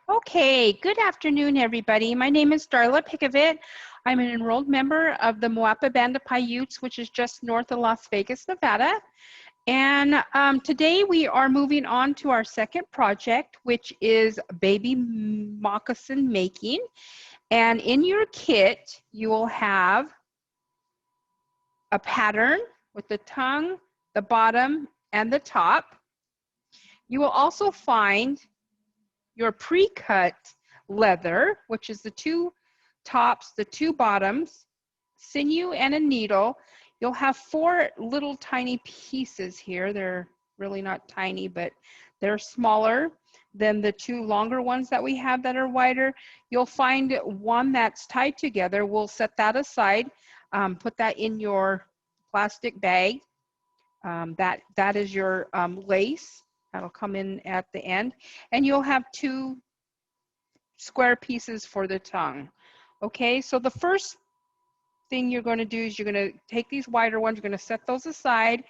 Okay, good afternoon, everybody. My name is Darla Pickavit. I'm an enrolled member of the Moapa Band of Paiutes, which is just north of Las Vegas, Nevada. And today we are moving on to our second project, which is baby moccasin making. And in your kit, you will have a pattern with the tongue, the bottom, and the top. You will also find your pre-cut leather, which is the two tops, the two bottoms, sinew, and a needle. You'll have 4 little tiny pieces here. They're really not tiny, but they're smaller than the 2 longer ones that we have that are wider. You'll find one that's tied together. We'll set that aside, put that in your plastic bag. That is your lace. That'll come in at the end. And you'll have 2 square pieces for the tongue. Okay, so the first thing you're going to do is you're going to take these wider ones, you're going to set those aside.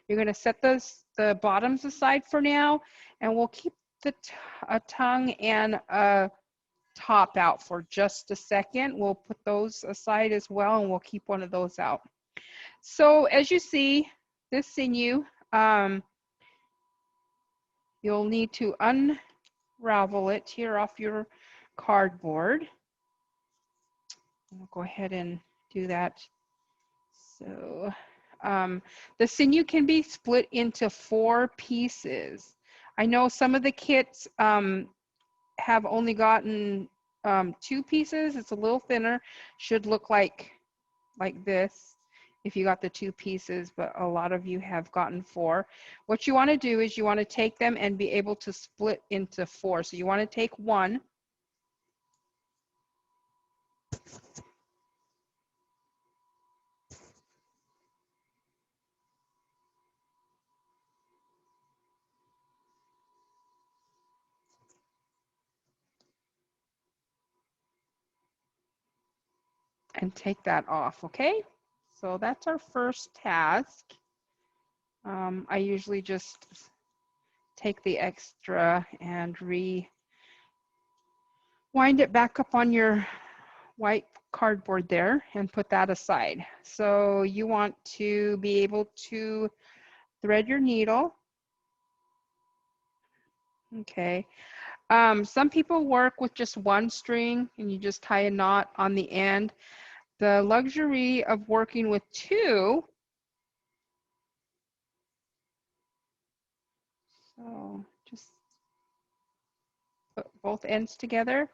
You're going to set the bottoms aside for now, and we'll keep the tongue and a top out for just a second. We'll put those aside as well, and we'll keep one of those out. So as you see, this sinew, you'll need to unravel it here off your cardboard. We'll go ahead and do that. So the sinew can be split into 4 pieces. I know some of the kits have only gotten 2 pieces. It's a little thinner. Should look like this if you got the 2 pieces, but a lot of you have gotten 4. What you want to do is you want to take them and be able to split into 4. So you want to take one. And take that off, okay? So that's our first task. I usually just take the extra and wind it back up on your white cardboard there and put that aside. So you want to be able to thread your needle. Okay. Some people work with just 1 string and you just tie a knot on the end. The luxury of working with 2, so just put both ends together,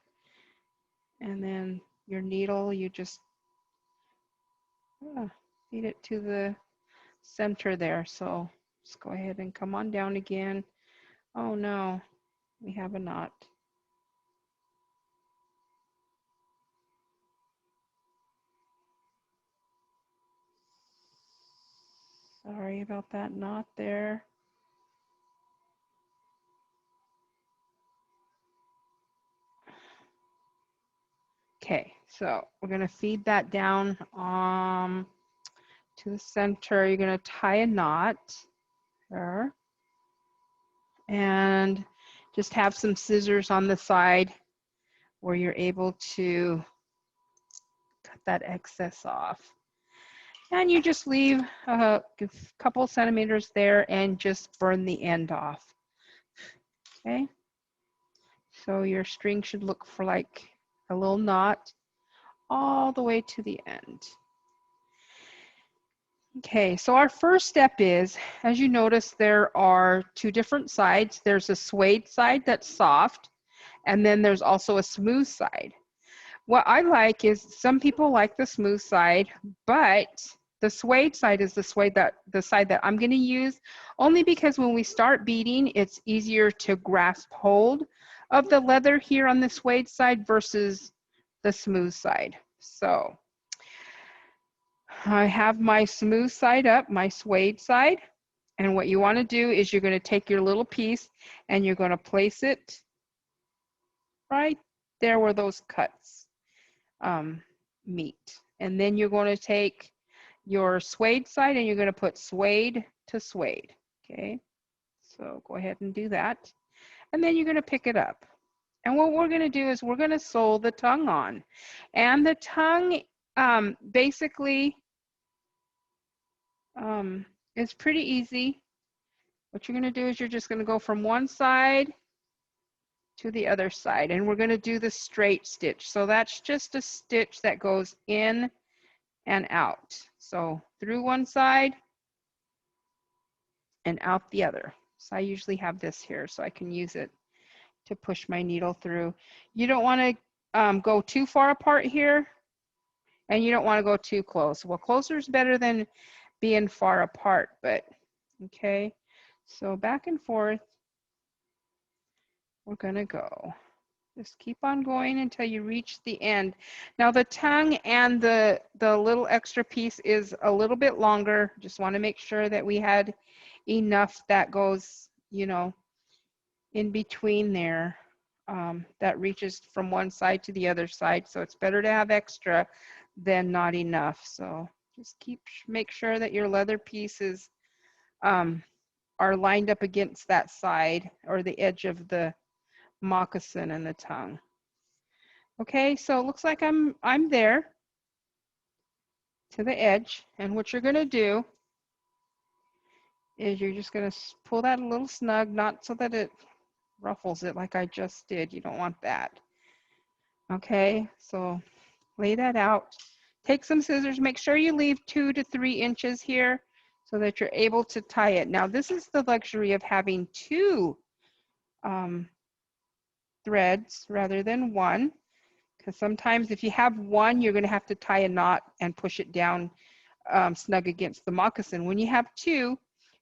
and then your needle, you just feed it to the center there. So just go ahead and come on down again. Oh no, we have a knot. Sorry about that knot there. Okay, so we're going to feed that down to the center. You're going to tie a knot there and just have some scissors on the side where you're able to cut that excess off. And you just leave a couple centimeters there and just burn the end off. Okay, so your string should look for like a little knot all the way to the end. Okay, so our first step is, as you notice, there are 2 different sides. There's a suede side that's soft, and then there's also a smooth side. What I like is some people like the smooth side, but the suede side is the side that I'm going to use, only because when we start beading, it's easier to grasp hold of the leather here on the suede side versus the smooth side. So I have my smooth side up, my suede side, and what you want to do is you're going to take your little piece and you're going to place it right there where those cuts meet. And then you're going to take your suede side and you're going to put suede to suede. Okay, so go ahead and do that. And then you're going to pick it up. And what we're going to do is we're going to sew the tongue on. And the tongue basically is pretty easy. What you're going to do is you're just going to go from one side to the other side, and we're going to do the straight stitch. So that's just a stitch that goes in and out. So through one side and out the other. So I usually have this here so I can use it to push my needle through. You don't want to go too far apart here, and you don't want to go too close. Well, closer is better than being far apart, but okay. So back and forth, we're gonna go. Just keep on going until you reach the end. Now the tongue and the little extra piece is a little bit longer. Just want to make sure that we had enough that goes, you know, in between there, that reaches from one side to the other side. So it's better to have extra than not enough. So just make sure that your leather pieces are lined up against that side or the edge of the moccasin and the tongue. Okay, so it looks like I'm there to the edge, and what you're going to do is you're just going to pull that a little snug, not so that it ruffles it like I just did. You don't want that. Okay, so lay that out. Take some scissors. Make sure you leave 2 to 3 inches here so that you're able to tie it. Now, this is the luxury of having 2 threads rather than 1, because sometimes if you have 1, you're going to have to tie a knot and push it down snug against the moccasin. When you have 2,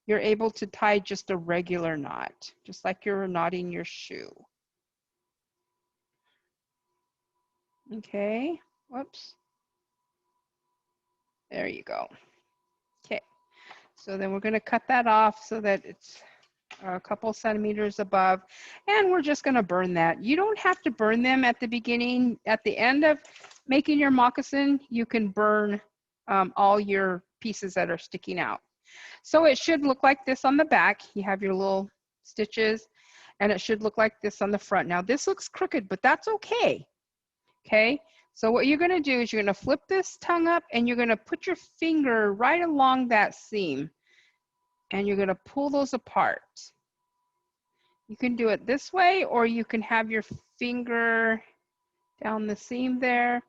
you're able to tie just a regular knot, just like you're knotting your shoe. Okay, whoops. There you go. Okay, so then we're going to cut that off so that it's a couple centimeters above, and we're just going to burn that. You don't have to burn them at the beginning. At the end of making your moccasin, you can burn all your pieces that are sticking out. So it should look like this on the back. You have your little stitches, and it should look like this on the front. Now this looks crooked, but that's okay. Okay, so what you're going to do is you're going to flip this tongue up, and you're going to put your finger right along that seam, and you're going to pull those apart. You can do it this way, or you can have your finger down the seam there,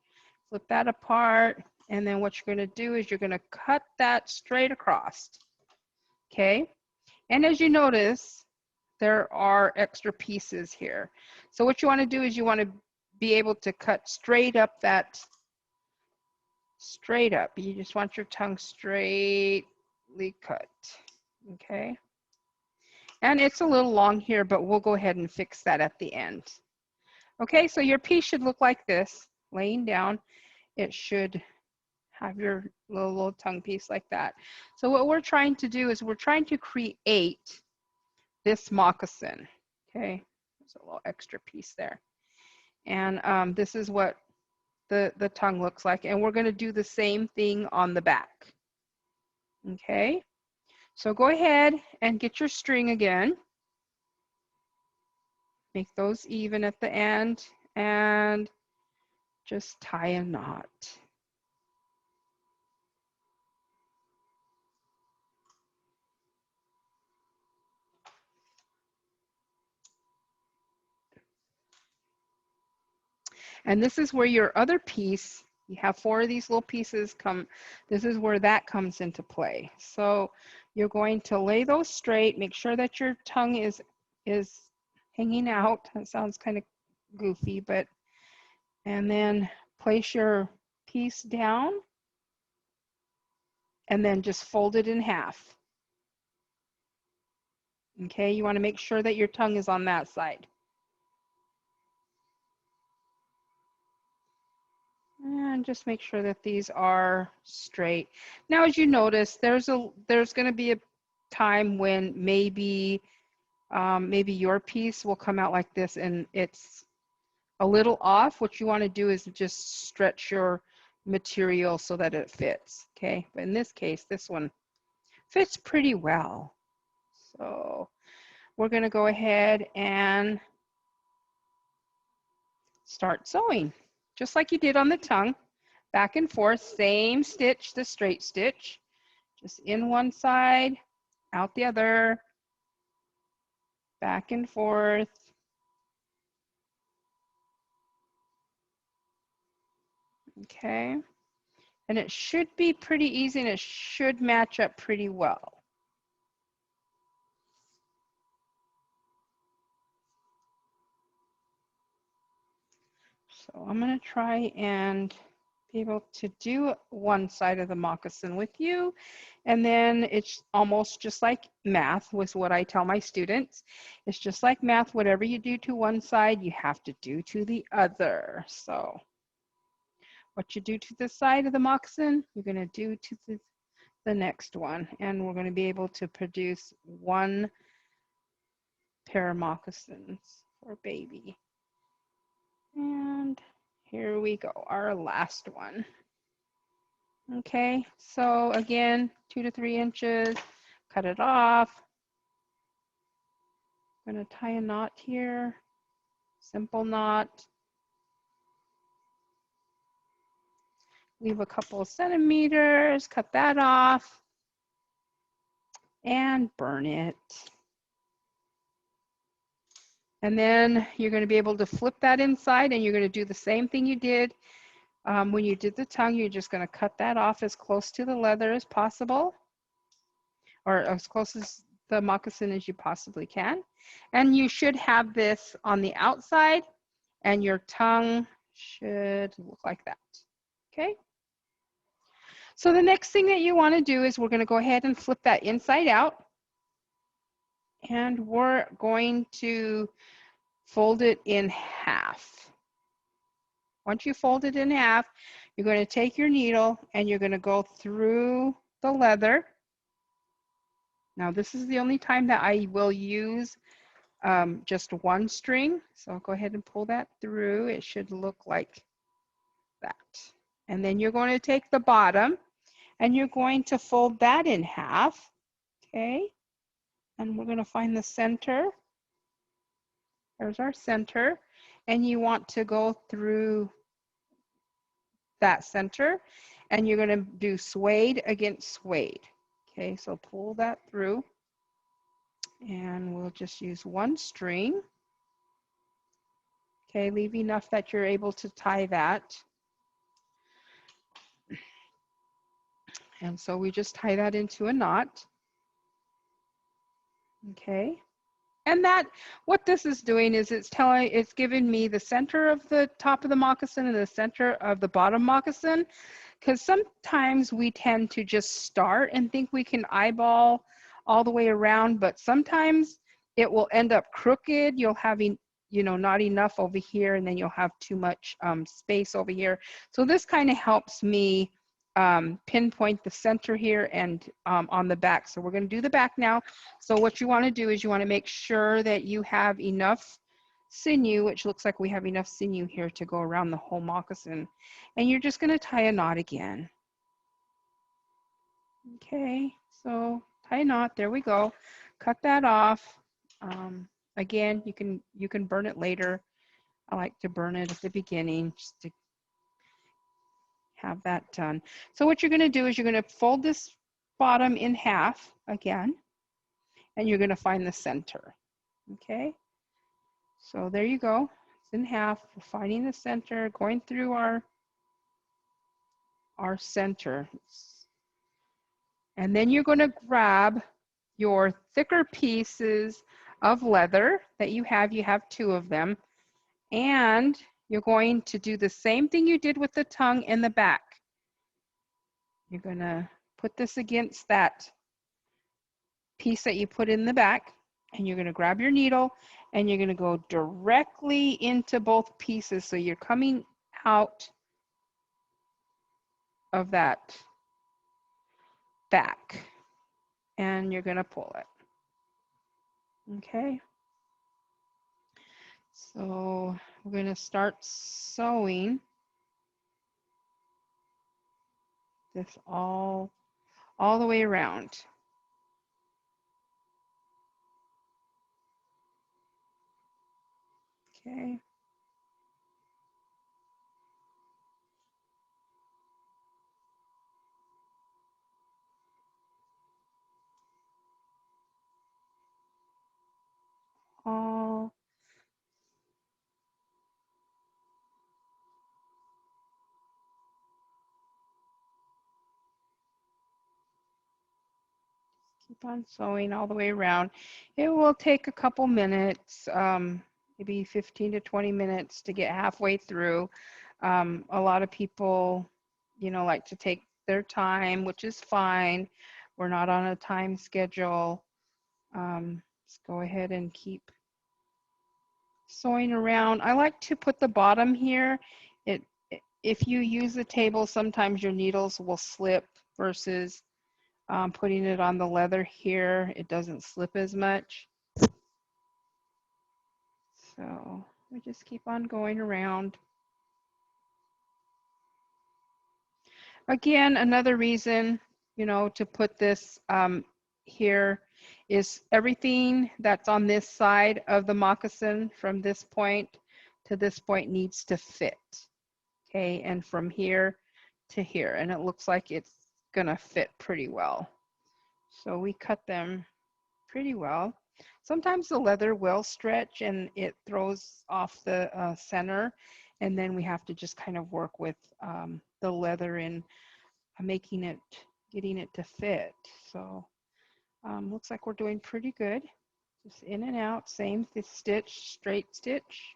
flip that apart, and then what you're going to do is you're going to cut that straight across. Okay, and as you notice, there are extra pieces here. So what you want to do is you want to be able to cut straight up that, straight up. You just want your tongue straightly cut. Okay. And it's a little long here, but we'll go ahead and fix that at the end. Okay, so your piece should look like this, laying down. It should have your little tongue piece like that. So what we're trying to do is we're trying to create this moccasin. Okay, there's a little extra piece there. And this is what the tongue looks like. And we're going to do the same thing on the back. Okay, so go ahead and get your string again. Make those even at the end and just tie a knot. And this is where your other piece, you have 4 of these little pieces this is where that comes into play. So you're going to lay those straight, make sure that your tongue is hanging out. That sounds kind of goofy, and then place your piece down and then just fold it in half. Okay, you want to make sure that your tongue is on that side. And just make sure that these are straight. Now, as you notice, there's going to be a time when maybe your piece will come out like this and it's a little off. What you want to do is just stretch your material so that it fits. Okay, but in this case, this one fits pretty well. So we're going to go ahead and start sewing, just like you did on the tongue, back and forth, same stitch, the straight stitch, just in one side, out the other, back and forth. Okay, and it should be pretty easy and it should match up pretty well. So I'm going to try and be able to do one side of the moccasin with you. And then it's almost just like math was what I tell my students. It's just like math. Whatever you do to one side, you have to do to the other. So what you do to this side of the moccasin, you're going to do to the next one. And we're going to be able to produce one pair of moccasins for baby. And here we go, our last one. Okay, so again, 2 to 3 inches, cut it off. I'm going to tie a knot here, simple knot. Leave a couple of centimeters, cut that off, and burn it. And then you're going to be able to flip that inside, and you're going to do the same thing you did when you did the tongue. You're just going to cut that off as close to the leather as possible, or as close as the moccasin as you possibly can. And you should have this on the outside, and your tongue should look like that. Okay. So the next thing that you want to do is we're going to go ahead and flip that inside out. And we're going to fold it in half. Once you fold it in half, you're going to take your needle and you're going to go through the leather. Now this is the only time that I will use just one string. So I'll go ahead and pull that through. It should look like that. And then you're going to take the bottom and you're going to fold that in half. Okay. And we're going to find the center. There's our center. And you want to go through that center. And you're going to do suede against suede. Okay, so pull that through. And we'll just use one string. Okay, leave enough that you're able to tie that. And so we just tie that into a knot. Okay. And that, what this is doing is it's giving me the center of the top of the moccasin and the center of the bottom moccasin, because sometimes we tend to just start and think we can eyeball all the way around, but sometimes it will end up crooked. You'll have, not enough over here, and then you'll have too much space over here. So this kind of helps me pinpoint the center here and on the back. So we're going to do the back now. So what you want to do is you want to make sure that you have enough sinew, which looks like we have enough sinew here to go around the whole moccasin. And you're just going to tie a knot again. Okay, so tie a knot. There we go. Cut that off. Again, you can burn it later. I like to burn it at the beginning just to have that done. So what you're going to do is you're going to fold this bottom in half again, and you're going to find the center. Okay, so there you go. It's in half. We're finding the center, going through our center. And then you're going to grab your thicker pieces of leather that you have. You have 2 of them. And you're going to do the same thing you did with the tongue in the back. You're going to put this against that piece that you put in the back, and you're going to grab your needle and you're going to go directly into both pieces. So you're coming out of that back and you're going to pull it. Okay. So we're going to start sewing this all the way around. Okay. Keep on sewing all the way around. It will take a couple minutes, maybe 15 to 20 minutes to get halfway through. A lot of people, you know, like to take their time, which is fine. We're not on a time schedule. Let's go ahead and keep sewing around. I like to put the bottom here. If you use the table, sometimes your needles will slip versus putting it on the leather here. It doesn't slip as much. So we just keep on going around. Again, another reason, you know, to put this here is everything that's on this side of the moccasin from this point to this point needs to fit. Okay, and from here to here, and it looks like it's gonna fit pretty well. So we cut them pretty well. Sometimes the leather will stretch and it throws off the center, and then we have to just kind of work with the leather in making it, getting it to fit. So looks like we're doing pretty good. Just in and out, same stitch, straight stitch.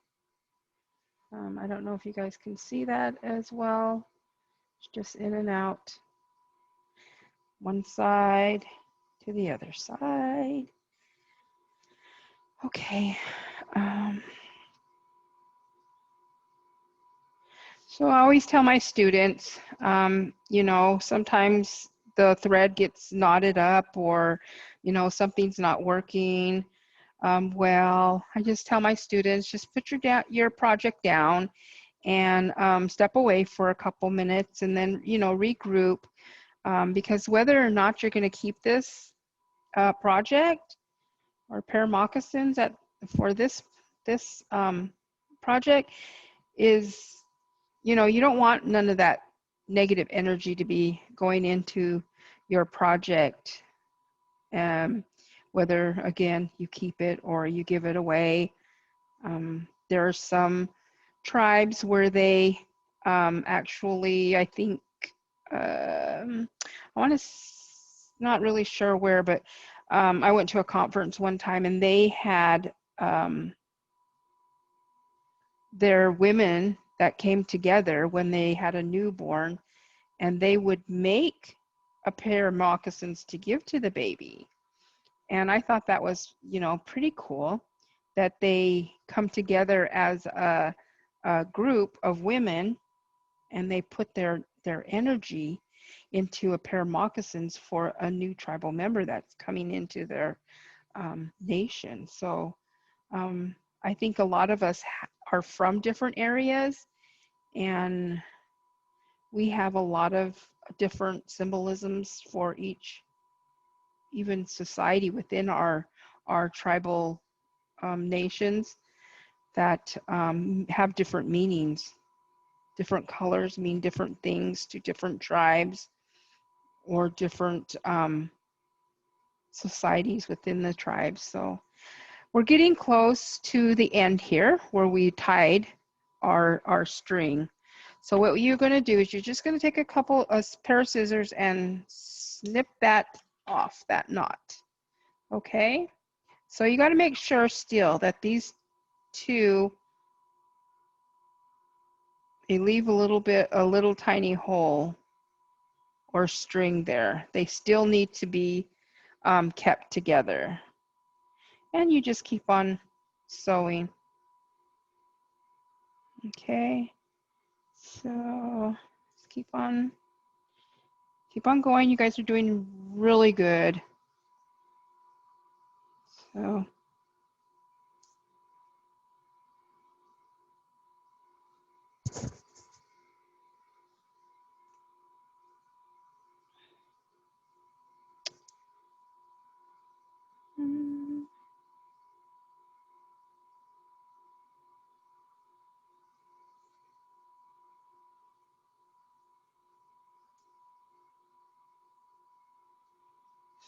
I don't know if you guys can see that as well. It's just in and out, one side to the other side. Okay. So I always tell my students, you know, sometimes the thread gets knotted up or, you know, something's not working. Well, I just tell my students, just put your project down and step away for a couple minutes and then, you know, regroup, because whether or not you're going to keep this project or pair of moccasins for this project is, you know, you don't want none of that negative energy to be going into your project, whether again you keep it or you give it away. There are some tribes where they actually, I think, I want to, not really sure where, but I went to a conference one time and they had their women that came together when they had a newborn, and they would make a pair of moccasins to give to the baby. And I thought that was, you know, pretty cool that they come together as a group of women and they put their energy into a pair of moccasins for a new tribal member that's coming into their nation. So I think a lot of us are from different areas, and we have a lot of different symbolisms for each, even society within our tribal nations that have different meanings. Different colors mean different things to different tribes or different societies within the tribes. So we're getting close to the end here where we tied our string. So what you're going to do is you're just going to take a pair of scissors and snip that off, that knot. Okay? So you got to make sure still that these two, they leave a little tiny hole or string there. They still need to be kept together. And you just keep on sewing. Okay, so let's keep on going. You guys are doing really good. So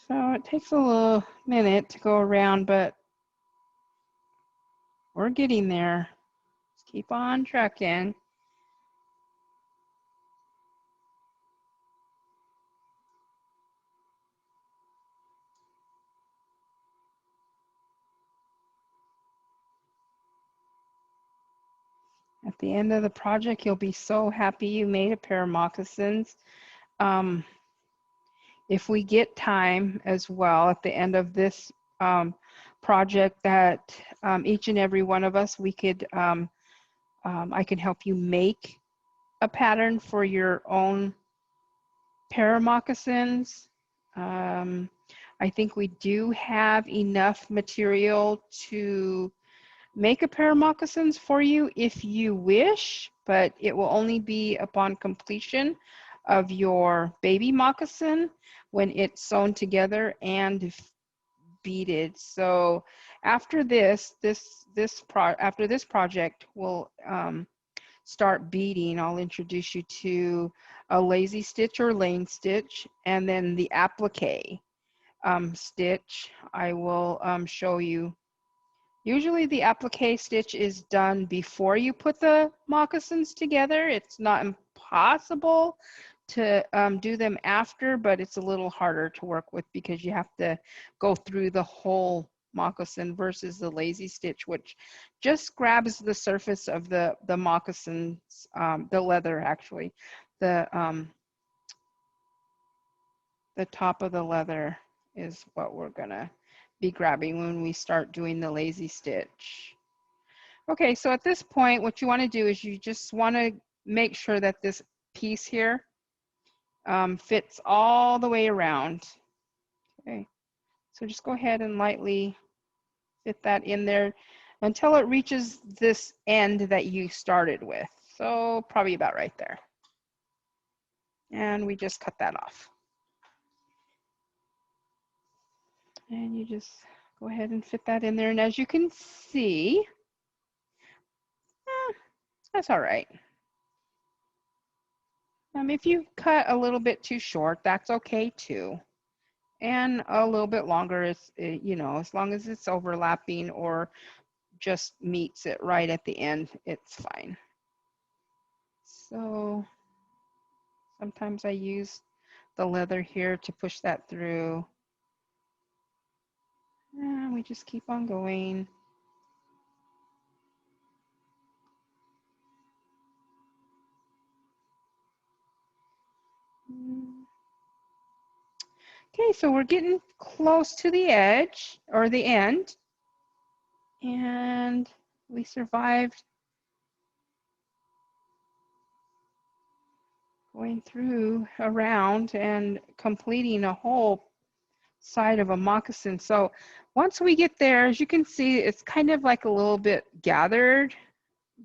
so it takes a little minute to go around, but we're getting there. Just keep on trucking. At the end of the project, you'll be so happy you made a pair of moccasins. If we get time as well at the end of this project, that each and every one of us, we could, I can help you make a pattern for your own pair of moccasins. I think we do have enough material to make a pair of moccasins for you if you wish, but it will only be upon completion of your baby moccasin when it's sewn together and beaded. So after after this project, we'll start beading. I'll introduce you to a lazy stitch or lane stitch, and then the applique stitch. I will show you. Usually the applique stitch is done before you put the moccasins together. It's not impossible to do them after, but it's a little harder to work with because you have to go through the whole moccasin versus the lazy stitch, which just grabs the surface of the moccasins, the leather actually, the top of the leather is what we're gonna be grabbing when we start doing the lazy stitch. Okay, so at this point, what you want to do is you just want to make sure that this piece here fits all the way around. Okay, so just go ahead and lightly fit that in there until it reaches this end that you started with. So probably about right there. And we just cut that off. And you just go ahead and fit that in there. And as you can see, that's all right. If you cut a little bit too short, that's okay too. And a little bit longer is, you know, as long as it's overlapping or just meets it right at the end, it's fine. So sometimes I use the leather here to push that through. And we just keep on going. Okay, so we're getting close to the edge or the end, and we survived going through around and completing a whole side of a moccasin. So once we get there, as you can see, it's kind of like a little bit gathered,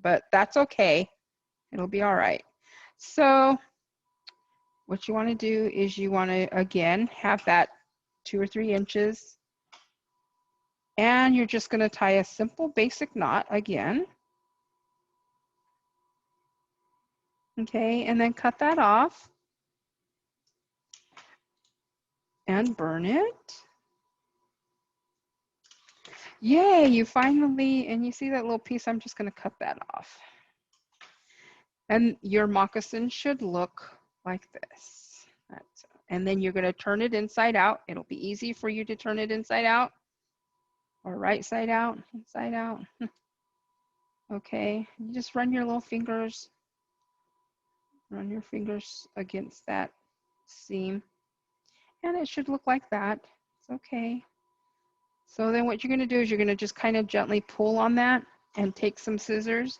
but that's okay. It'll be all right. So what you want to do is you want to, again, have that 2 or 3 inches. And you're just going to tie a simple basic knot again. Okay, and then cut that off and burn it. Yay, you finally, and you see that little piece, I'm just going to cut that off. And your moccasin should look like this. And then you're going to turn it inside out. It'll be easy for you to turn it inside out or right side out, inside out. Okay, you just run your little fingers, run your fingers against that seam. And it should look like that. It's okay. So then what you're going to do is you're going to just kind of gently pull on that and take some scissors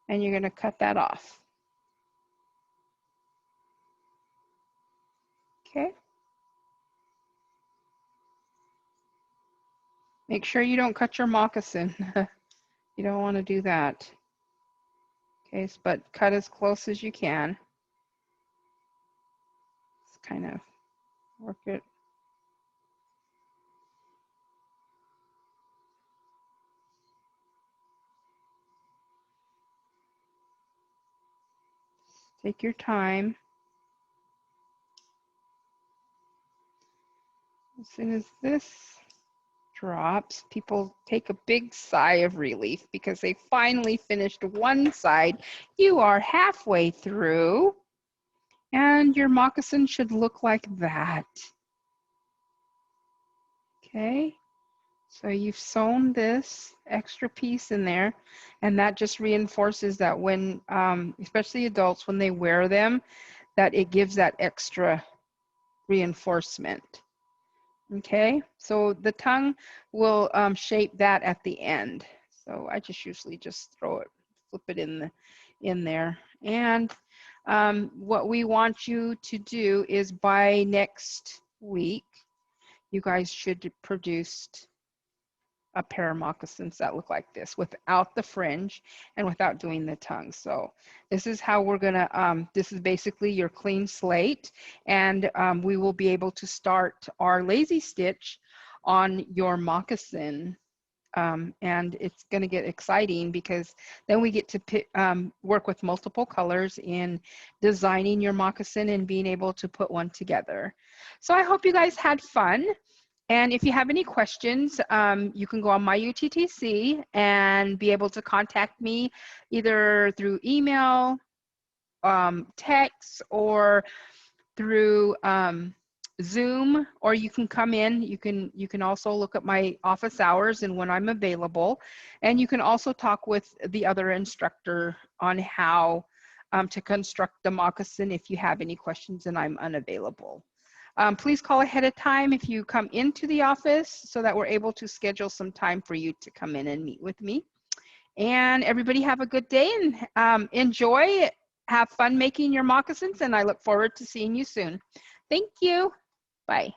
and you're going to cut that off. Okay. Make sure you don't cut your moccasin. You don't want to do that. Okay, but cut as close as you can. Just kind of work it. Take your time. As soon as this drops, people take a big sigh of relief because they finally finished one side. You are halfway through, and your moccasin should look like that. Okay, So you've sewn this extra piece in there, and that just reinforces that when, especially adults, when they wear them, that it gives that extra reinforcement. Okay, so the tongue will shape that at the end. So I just usually just flip it in there. And what we want you to do is by next week, you guys should produce a pair of moccasins that look like this without the fringe and without doing the tongue. So this is how we're gonna, this is basically your clean slate, and we will be able to start our lazy stitch on your moccasin. And it's going to get exciting because then we get to work with multiple colors in designing your moccasin and being able to put one together. So I hope you guys had fun. And if you have any questions, you can go on my UTTC and be able to contact me either through email, text, or through Zoom, or you can come in. You can also look at my office hours and when I'm available. And you can also talk with the other instructor on how to construct the moccasin if you have any questions and I'm unavailable. Please call ahead of time if you come into the office so that we're able to schedule some time for you to come in and meet with me. And everybody have a good day and enjoy. Have fun making your moccasins, and I look forward to seeing you soon. Thank you. Bye.